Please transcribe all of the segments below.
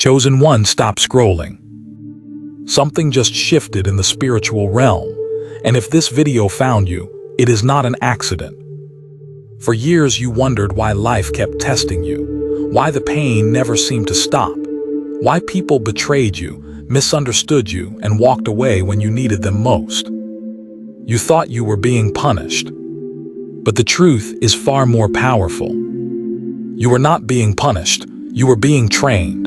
Chosen one, stop scrolling. Something just shifted in the spiritual realm, and if this video found you, it is not an accident. For years you wondered why life kept testing you, why the pain never seemed to stop, why people betrayed you, misunderstood you, and walked away when you needed them most. You thought you were being punished, but the truth is far more powerful. You were not being punished, you were being trained.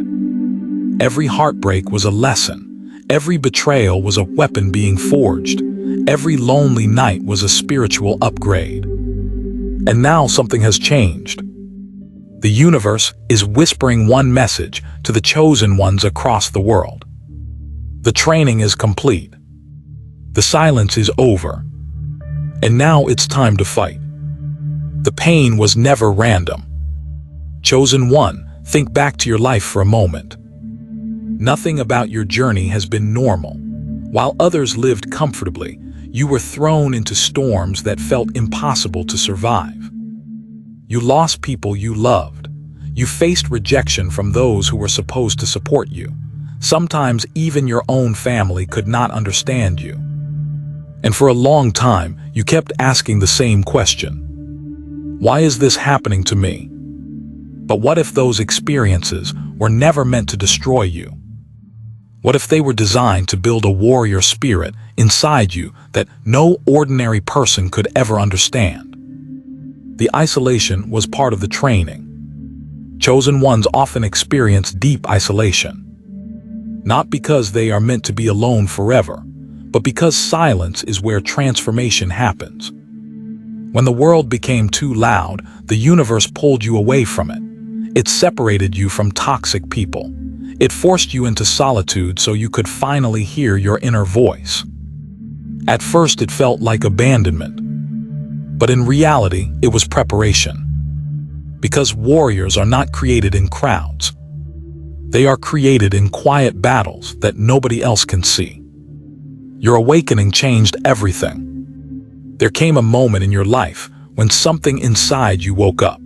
Every heartbreak was a lesson. Every betrayal was a weapon being forged. Every lonely night was a spiritual upgrade. And now something has changed. The universe is whispering one message to the chosen ones across the world. The training is complete. The silence is over. And now it's time to fight. The pain was never random. Chosen one, think back to your life for a moment. Nothing about your journey has been normal. While others lived comfortably, you were thrown into storms that felt impossible to survive. You lost people you loved. You faced rejection from those who were supposed to support you. Sometimes even your own family could not understand you. And for a long time, you kept asking the same question. Why is this happening to me? But what if those experiences were never meant to destroy you? What if they were designed to build a warrior spirit inside you that no ordinary person could ever understand? The isolation was part of the training. Chosen ones often experience deep isolation. Not because they are meant to be alone forever, but because silence is where transformation happens. When the world became too loud, the universe pulled you away from it. It separated you from toxic people. It forced you into solitude so you could finally hear your inner voice. At first it felt like abandonment, but in reality it was preparation. Because warriors are not created in crowds. They are created in quiet battles that nobody else can see. Your awakening changed everything. There came a moment in your life when something inside you woke up.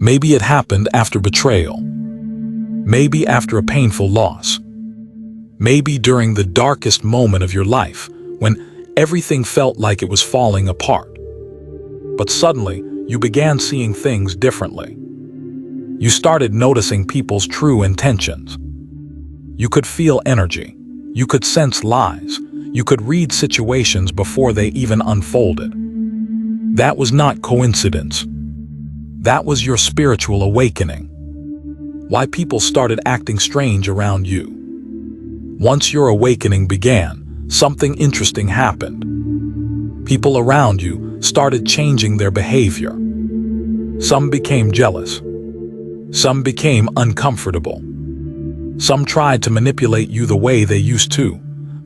Maybe it happened after betrayal. Maybe after a painful loss. Maybe during the darkest moment of your life, when everything felt like it was falling apart. But suddenly, you began seeing things differently. You started noticing people's true intentions. You could feel energy. You could sense lies. You could read situations before they even unfolded. That was not coincidence. That was your spiritual awakening. Why people started acting strange around you. Once your awakening began, something interesting happened. People around you started changing their behavior. Some became jealous. Some became uncomfortable. Some tried to manipulate you the way they used to,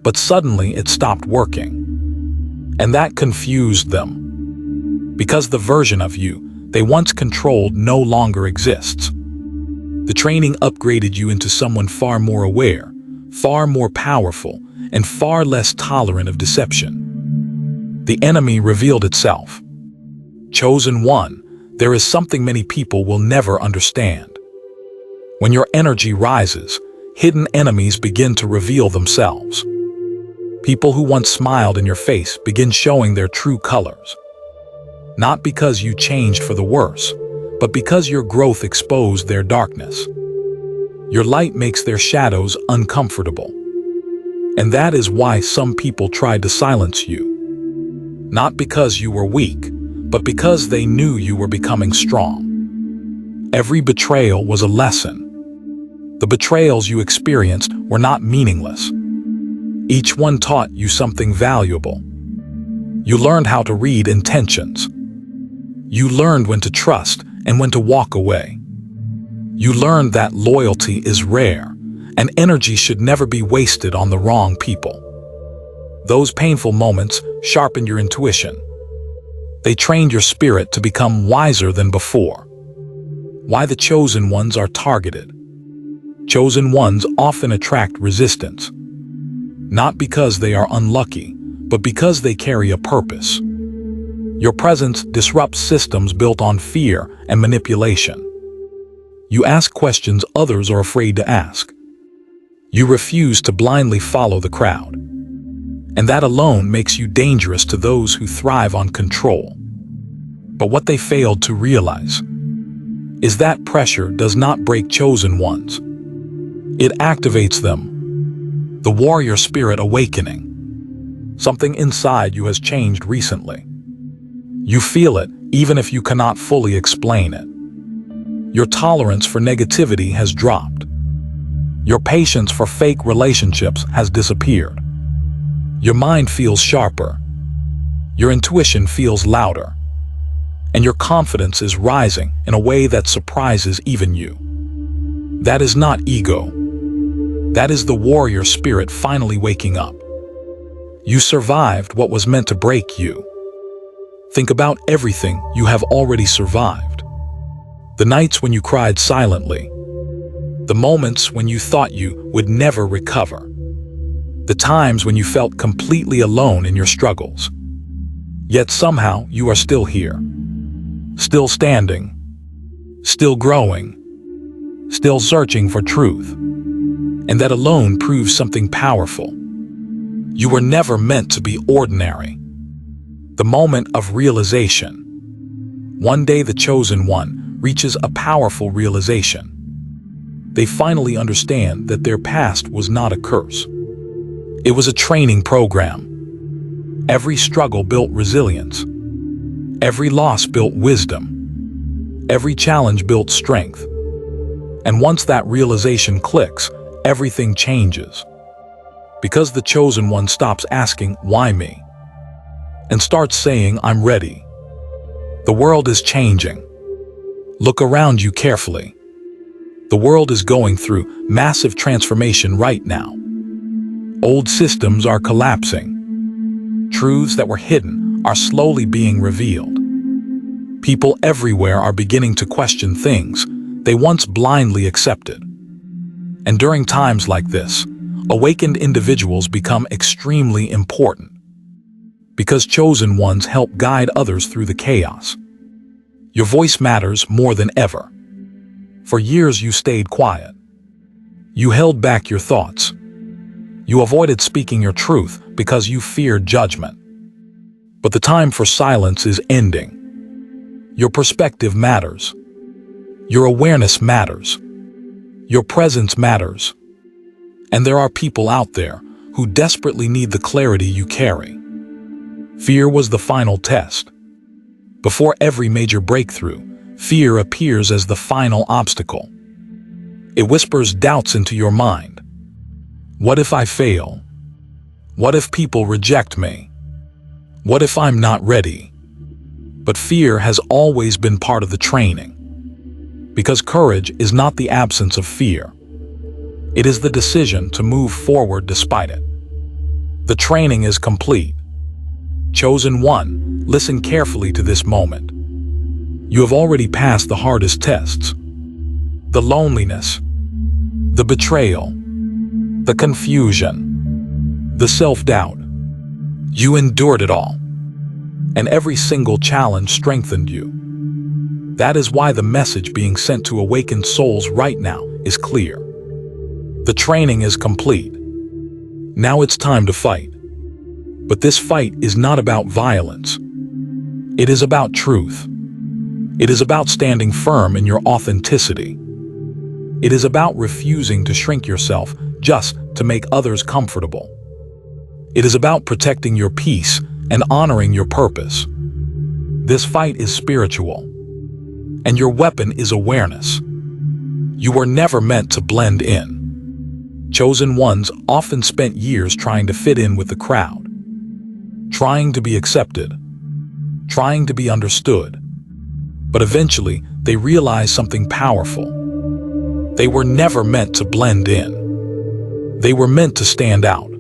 but suddenly it stopped working. And that confused them. Because the version of you they once controlled no longer exists. The training upgraded you into someone far more aware, far more powerful, and far less tolerant of deception. The enemy revealed itself. Chosen one, there is something many people will never understand. When your energy rises, hidden enemies begin to reveal themselves. People who once smiled in your face begin showing their true colors. Not because you changed for the worse, but because your growth exposed their darkness. Your light makes their shadows uncomfortable. And that is why some people tried to silence you. Not because you were weak, but because they knew you were becoming strong. Every betrayal was a lesson. The betrayals you experienced were not meaningless. Each one taught you something valuable. You learned how to read intentions. You learned when to trust and when to walk away. You learned that loyalty is rare, and energy should never be wasted on the wrong people. Those painful moments sharpened your intuition. They trained your spirit to become wiser than before. Why the chosen ones are targeted. Chosen ones often attract resistance. Not because they are unlucky, but because they carry a purpose. Your presence disrupts systems built on fear and manipulation. You ask questions others are afraid to ask. You refuse to blindly follow the crowd. And that alone makes you dangerous to those who thrive on control. But what they failed to realize is that pressure does not break chosen ones. It activates them. The warrior spirit awakening. Something inside you has changed recently. You feel it, even if you cannot fully explain it. Your tolerance for negativity has dropped. Your patience for fake relationships has disappeared. Your mind feels sharper. Your intuition feels louder. And your confidence is rising in a way that surprises even you. That is not ego. That is the warrior spirit finally waking up. You survived what was meant to break you. Think about everything you have already survived. The nights when you cried silently. The moments when you thought you would never recover. The times when you felt completely alone in your struggles. Yet somehow you are still here. Still standing. Still growing. Still searching for truth. And that alone proves something powerful. You were never meant to be ordinary. The moment of realization. One day the chosen one reaches a powerful realization. They finally understand that their past was not a curse. It was a training program. Every struggle built resilience. Every loss built wisdom. Every challenge built strength. And once that realization clicks, everything changes. Because the chosen one stops asking, "Why me?" and starts saying, "I'm ready." The world is changing. Look around you carefully. The world is going through massive transformation right now. Old systems are collapsing. Truths that were hidden are slowly being revealed. People everywhere are beginning to question things they once blindly accepted. And during times like this, awakened individuals become extremely important. Because chosen ones help guide others through the chaos. Your voice matters more than ever. For years you stayed quiet. You held back your thoughts. You avoided speaking your truth because you feared judgment. But the time for silence is ending. Your perspective matters. Your awareness matters. Your presence matters. And there are people out there who desperately need the clarity you carry. Fear was the final test. Before every major breakthrough, fear appears as the final obstacle. It whispers doubts into your mind. What if I fail? What if people reject me? What if I'm not ready? But fear has always been part of the training. Because courage is not the absence of fear. It is the decision to move forward despite it. The training is complete. Chosen one, listen carefully to this moment. You have already passed the hardest tests. The loneliness, the betrayal, the confusion, the self-doubt. You endured it all. And every single challenge strengthened you. That is why the message being sent to awakened souls right now is clear. The training is complete. Now it's time to fight. But this fight is not about violence. It is about truth. It is about standing firm in your authenticity. It is about refusing to shrink yourself just to make others comfortable. It is about protecting your peace and honoring your purpose. This fight is spiritual. And your weapon is awareness. You were never meant to blend in. Chosen ones often spent years trying to fit in with the crowd. Trying to be accepted, trying to be understood. But eventually, they realized something powerful. They were never meant to blend in. They were meant to stand out.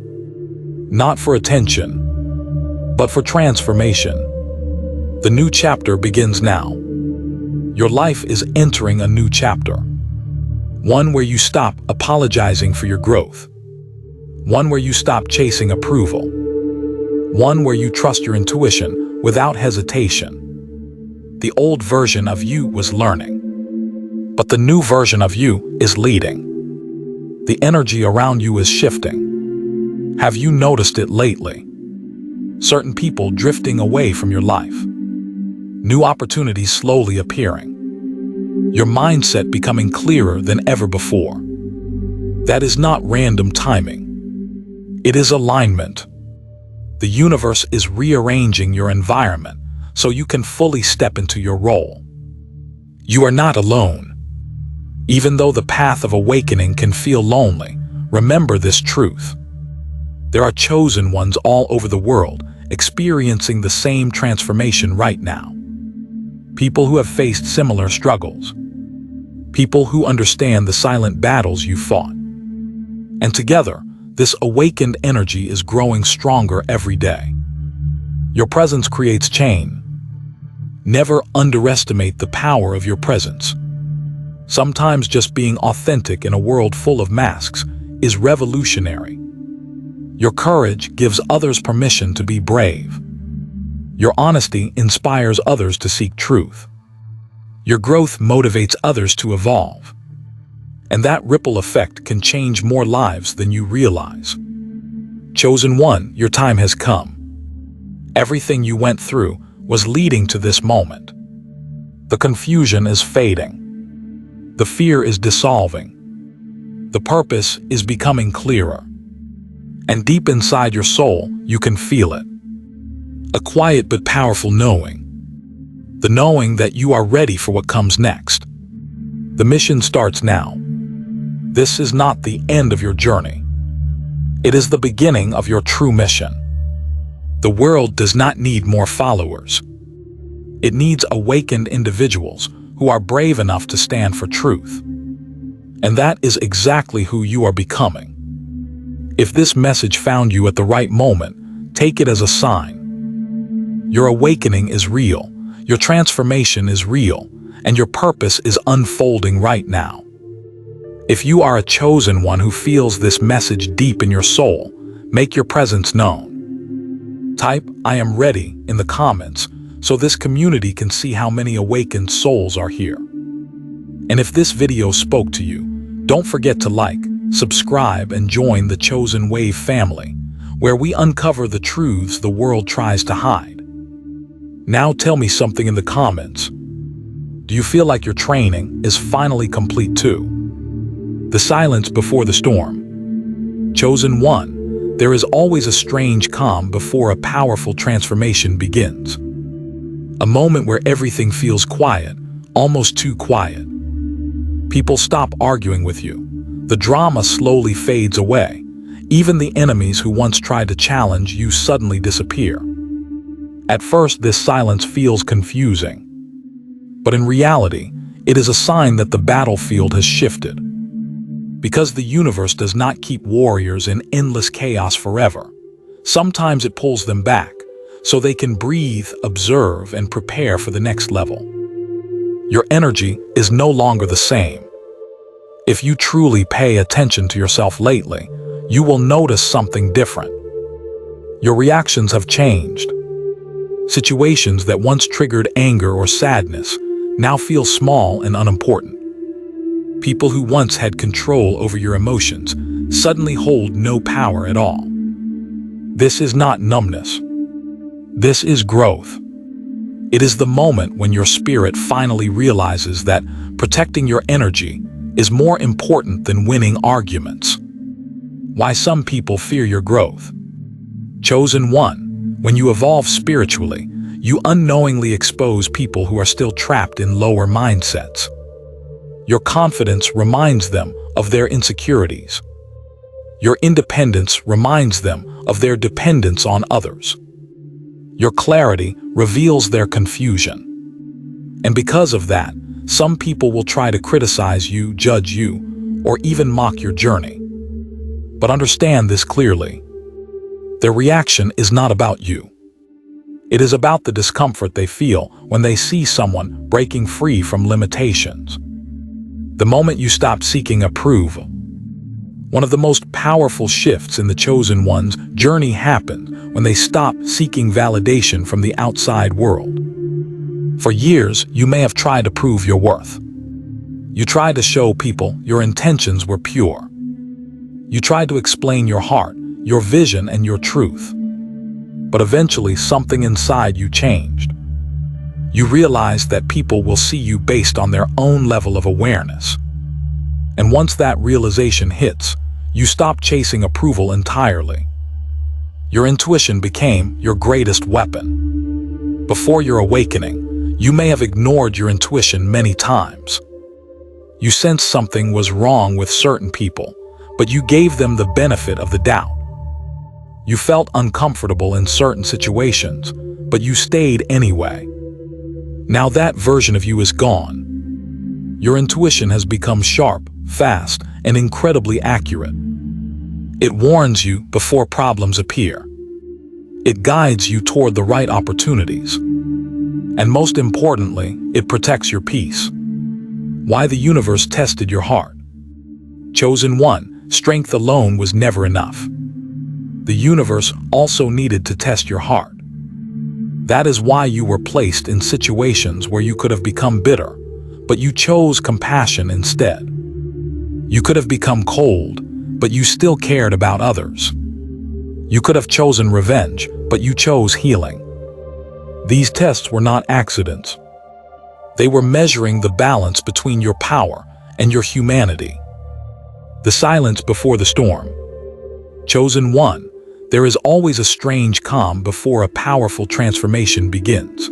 Not for attention, but for transformation. The new chapter begins now. Your life is entering a new chapter. One where you stop apologizing for your growth. One where you stop chasing approval. One where you trust your intuition without hesitation. The old version of you was learning. But the new version of you is leading. The energy around you is shifting. Have you noticed it lately? Certain people drifting away from your life. New opportunities slowly appearing. Your mindset becoming clearer than ever before. That is not random timing. It is alignment. The universe is rearranging your environment so you can fully step into your role. You are not alone. Even though the path of awakening can feel lonely, remember this truth. There are chosen ones all over the world experiencing the same transformation right now. People who have faced similar struggles. People who understand the silent battles you fought. And together, this awakened energy is growing stronger every day. Your presence creates change. Never underestimate the power of your presence. Sometimes just being authentic in a world full of masks is revolutionary. Your courage gives others permission to be brave. Your honesty inspires others to seek truth. Your growth motivates others to evolve. And that ripple effect can change more lives than you realize. Chosen one, your time has come. Everything you went through was leading to this moment. The confusion is fading. The fear is dissolving. The purpose is becoming clearer. And deep inside your soul, you can feel it. A quiet but powerful knowing. The knowing that you are ready for what comes next. The mission starts now. This is not the end of your journey. It is the beginning of your true mission. The world does not need more followers. It needs awakened individuals who are brave enough to stand for truth. And that is exactly who you are becoming. If this message found you at the right moment, take it as a sign. Your awakening is real, your transformation is real, and your purpose is unfolding right now. If you are a chosen one who feels this message deep in your soul, make your presence known. Type "I am ready" in the comments so this community can see how many awakened souls are here. And if this video spoke to you, don't forget to like, subscribe, and join the Chosen Wave family, where we uncover the truths the world tries to hide. Now tell me something in the comments. Do you feel like your training is finally complete too? The silence before the storm. Chosen one, there is always a strange calm before a powerful transformation begins. A moment where everything feels quiet, almost too quiet. People stop arguing with you. The drama slowly fades away. Even the enemies who once tried to challenge you suddenly disappear. At first, this silence feels confusing. But in reality, it is a sign that the battlefield has shifted. Because the universe does not keep warriors in endless chaos forever. Sometimes it pulls them back, so they can breathe, observe, and prepare for the next level. Your energy is no longer the same. If you truly pay attention to yourself lately, you will notice something different. Your reactions have changed. Situations that once triggered anger or sadness now feel small and unimportant. People who once had control over your emotions suddenly hold no power at all. This is not numbness. This is growth. It is the moment when your spirit finally realizes that protecting your energy is more important than winning arguments. Why some people fear your growth. Chosen one, when you evolve spiritually, you unknowingly expose people who are still trapped in lower mindsets. Your confidence reminds them of their insecurities. Your independence reminds them of their dependence on others. Your clarity reveals their confusion. And because of that, some people will try to criticize you, judge you, or even mock your journey. But understand this clearly. Their reaction is not about you. It is about the discomfort they feel when they see someone breaking free from limitations. The moment you stop seeking approval, one of the most powerful shifts in the chosen one's journey happens when they stop seeking validation from the outside world. For years, you may have tried to prove your worth. You tried to show people your intentions were pure. You tried to explain your heart, your vision, and your truth. But eventually something inside you changed. You realized that people will see you based on their own level of awareness. And once that realization hits, you stop chasing approval entirely. Your intuition became your greatest weapon. Before your awakening, you may have ignored your intuition many times. You sensed something was wrong with certain people, but you gave them the benefit of the doubt. You felt uncomfortable in certain situations, but you stayed anyway. Now that version of you is gone. Your intuition has become sharp, fast, and incredibly accurate. It warns you before problems appear. It guides you toward the right opportunities. And most importantly, it protects your peace. Why the universe tested your heart. Chosen one, strength alone was never enough. The universe also needed to test your heart. That is why you were placed in situations where you could have become bitter, but you chose compassion instead. You could have become cold, but you still cared about others. You could have chosen revenge, but you chose healing. These tests were not accidents. They were measuring the balance between your power and your humanity. The silence before the storm. Chosen one, there is always a strange calm before a powerful transformation begins.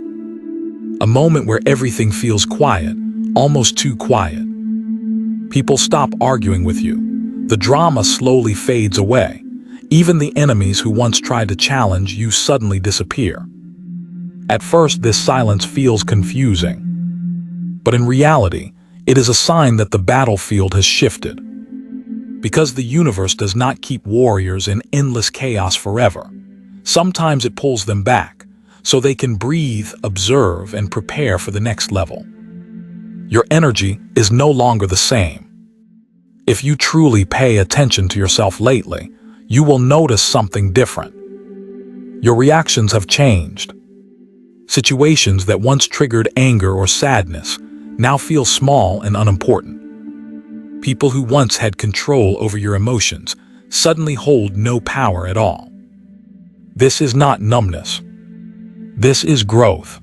A moment where everything feels quiet, almost too quiet. People stop arguing with you. The drama slowly fades away. Even the enemies who once tried to challenge you suddenly disappear. At first, this silence feels confusing. But in reality, it is a sign that the battlefield has shifted. Because the universe does not keep warriors in endless chaos forever. Sometimes it pulls them back, so they can breathe, observe, and prepare for the next level. Your energy is no longer the same. If you truly pay attention to yourself lately, you will notice something different. Your reactions have changed. Situations that once triggered anger or sadness now feel small and unimportant. People who once had control over your emotions suddenly hold no power at all. This is not numbness. This is growth.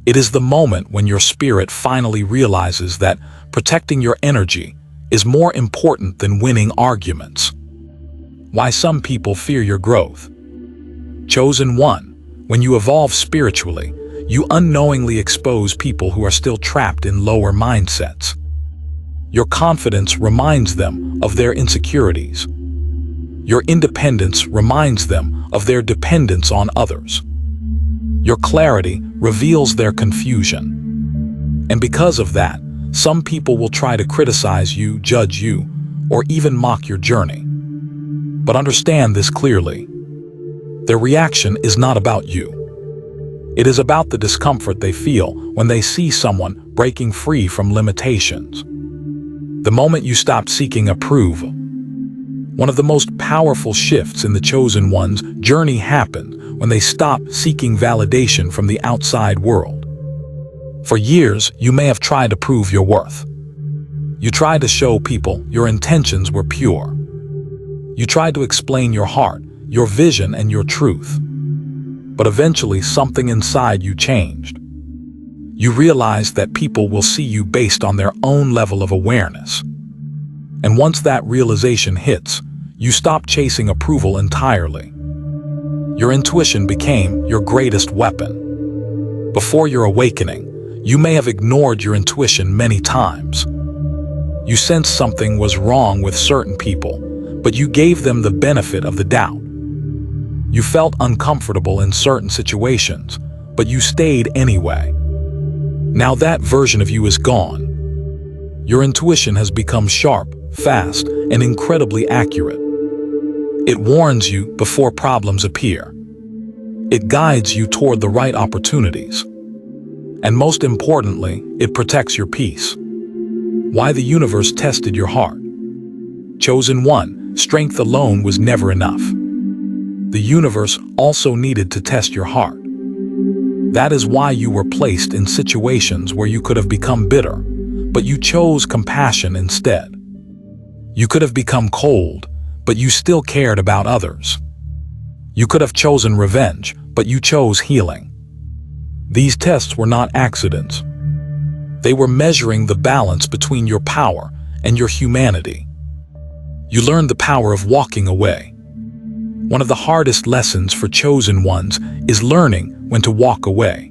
It is the moment when your spirit finally realizes that protecting your energy is more important than winning arguments. Why some people fear your growth. Chosen one, when you evolve spiritually, you unknowingly expose people who are still trapped in lower mindsets. Your confidence reminds them of their insecurities. Your independence reminds them of their dependence on others. Your clarity reveals their confusion. And because of that, some people will try to criticize you, judge you, or even mock your journey. But understand this clearly. Their reaction is not about you. It is about the discomfort they feel when they see someone breaking free from limitations. The moment you stop seeking approval, one of the most powerful shifts in the chosen one's journey happened when they stopped seeking validation from the outside world. For years, you may have tried to prove your worth. You tried to show people your intentions were pure. You tried to explain your heart, your vision, and your truth. But eventually, something inside you changed. You realized that people will see you based on their own level of awareness. And once that realization hits, you stop chasing approval entirely. Your intuition became your greatest weapon. Before your awakening, you may have ignored your intuition many times. You sensed something was wrong with certain people, but you gave them the benefit of the doubt. You felt uncomfortable in certain situations, but you stayed anyway. Now that version of you is gone. Your intuition has become sharp, fast, and incredibly accurate. It warns you before problems appear. It guides you toward the right opportunities. And most importantly, it protects your peace. Why the universe tested your heart. Chosen one, strength alone was never enough. The universe also needed to test your heart. That is why you were placed in situations where you could have become bitter, but you chose compassion instead. You could have become cold, but you still cared about others. You could have chosen revenge, but you chose healing. These tests were not accidents. They were measuring the balance between your power and your humanity. You learned the power of walking away. One of the hardest lessons for chosen ones is learning when to walk away.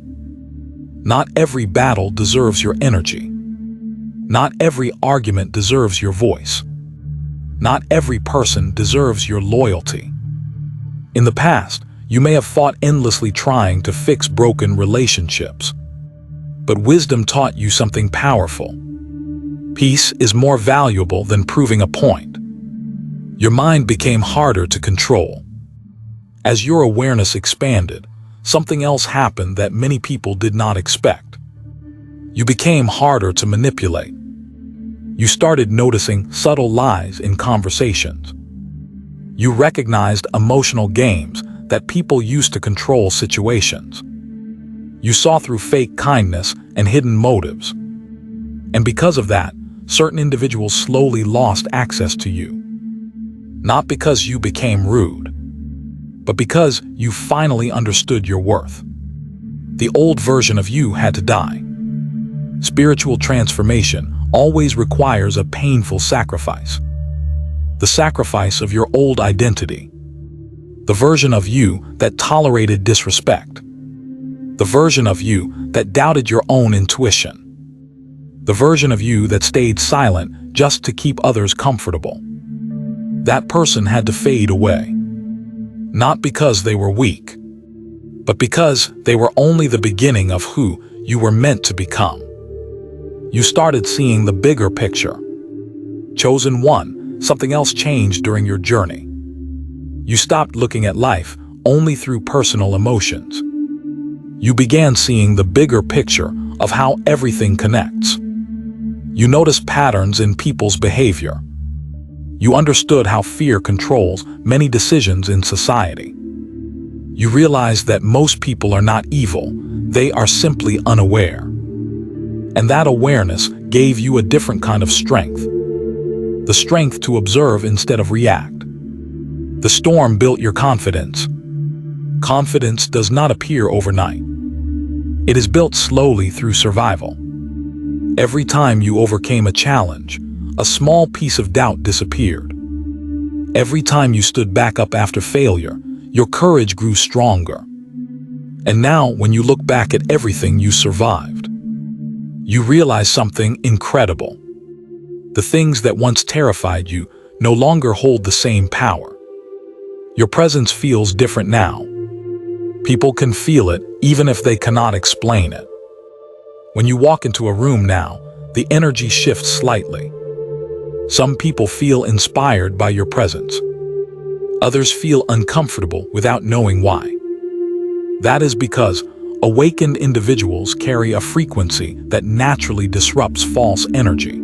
Not every battle deserves your energy. Not every argument deserves your voice. Not every person deserves your loyalty. In the past, you may have fought endlessly trying to fix broken relationships. But wisdom taught you something powerful. Peace is more valuable than proving a point. Your mind became harder to control. As your awareness expanded, something else happened that many people did not expect. You became harder to manipulate. You started noticing subtle lies in conversations. You recognized emotional games that people used to control situations. You saw through fake kindness and hidden motives. And because of that, certain individuals slowly lost access to you. Not because you became rude, but because you finally understood your worth. The old version of you had to die. Spiritual transformation always requires a painful sacrifice. The sacrifice of your old identity. The version of you that tolerated disrespect. The version of you that doubted your own intuition. The version of you that stayed silent just to keep others comfortable. That person had to fade away. Not because they were weak, but because they were only the beginning of who you were meant to become. You started seeing the bigger picture. Chosen one, something else changed during your journey. You stopped looking at life only through personal emotions. You began seeing the bigger picture of how everything connects. You noticed patterns in people's behavior. You understood how fear controls many decisions in society. You realized that most people are not evil, they are simply unaware. And that awareness gave you a different kind of strength. The strength to observe instead of react. The storm built your confidence. Confidence does not appear overnight. It is built slowly through survival. Every time you overcame a challenge, a small piece of doubt disappeared. Every time you stood back up after failure, your courage grew stronger. And now, when you look back at everything you survived, you realize something incredible. The things that once terrified you no longer hold the same power. Your presence feels different now. People can feel it even if they cannot explain it. When you walk into a room now, the energy shifts slightly. Some people feel inspired by your presence. Others feel uncomfortable without knowing why. That is because awakened individuals carry a frequency that naturally disrupts false energy.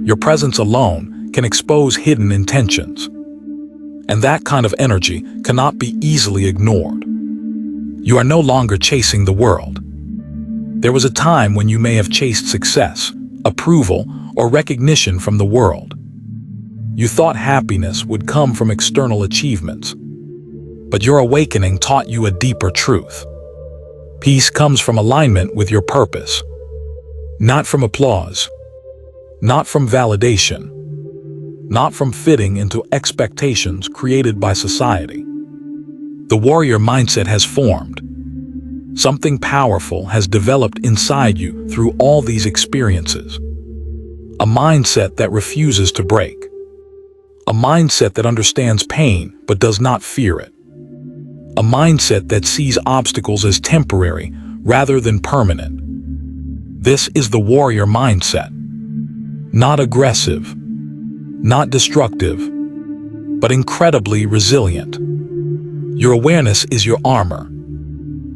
Your presence alone can expose hidden intentions. And that kind of energy cannot be easily ignored. You are no longer chasing the world. There was a time when you may have chased success, approval, or recognition from the world. You thought happiness would come from external achievements. But your awakening taught you a deeper truth. Peace comes from alignment with your purpose. Not from applause. Not from validation. Not from fitting into expectations created by society. The warrior mindset has formed. Something powerful has developed inside you through all these experiences. A mindset that refuses to break. A mindset that understands pain but does not fear it. A mindset that sees obstacles as temporary rather than permanent. This is the warrior mindset. Not aggressive, not destructive, but incredibly resilient. Your awareness is your armor.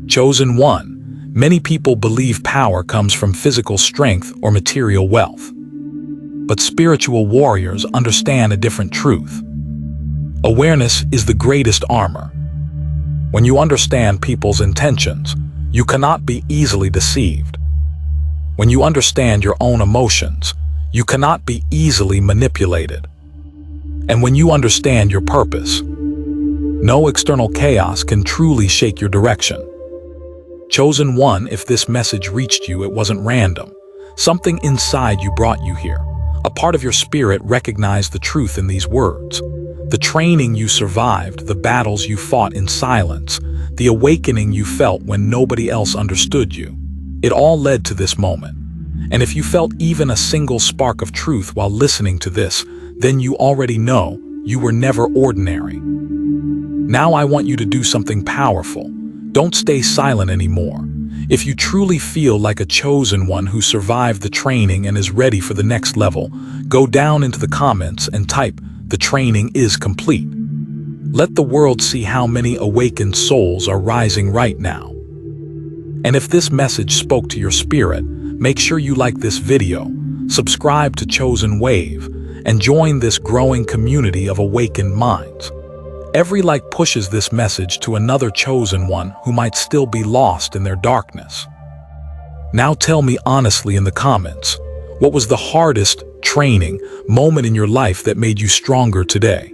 Chosen one, many people believe power comes from physical strength or material wealth. But spiritual warriors understand a different truth. Awareness is the greatest armor. When you understand people's intentions, you cannot be easily deceived. When you understand your own emotions, you cannot be easily manipulated. And when you understand your purpose, no external chaos can truly shake your direction. Chosen one, if this message reached you, it wasn't random. Something inside you brought you here. A part of your spirit recognized the truth in these words. The training you survived, the battles you fought in silence, the awakening you felt when nobody else understood you. It all led to this moment. And if you felt even a single spark of truth while listening to this, then you already know you were never ordinary. Now I want you to do something powerful. Don't stay silent anymore. If you truly feel like a chosen one who survived the training and is ready for the next level, go down into the comments and type, "The training is complete." Let the world see how many awakened souls are rising right now. And if this message spoke to your spirit, make sure you like this video, subscribe to Chosen Wave, and join this growing community of awakened minds. Every like pushes this message to another chosen one who might still be lost in their darkness. Now tell me honestly in the comments, what was the hardest training moment in your life that made you stronger today?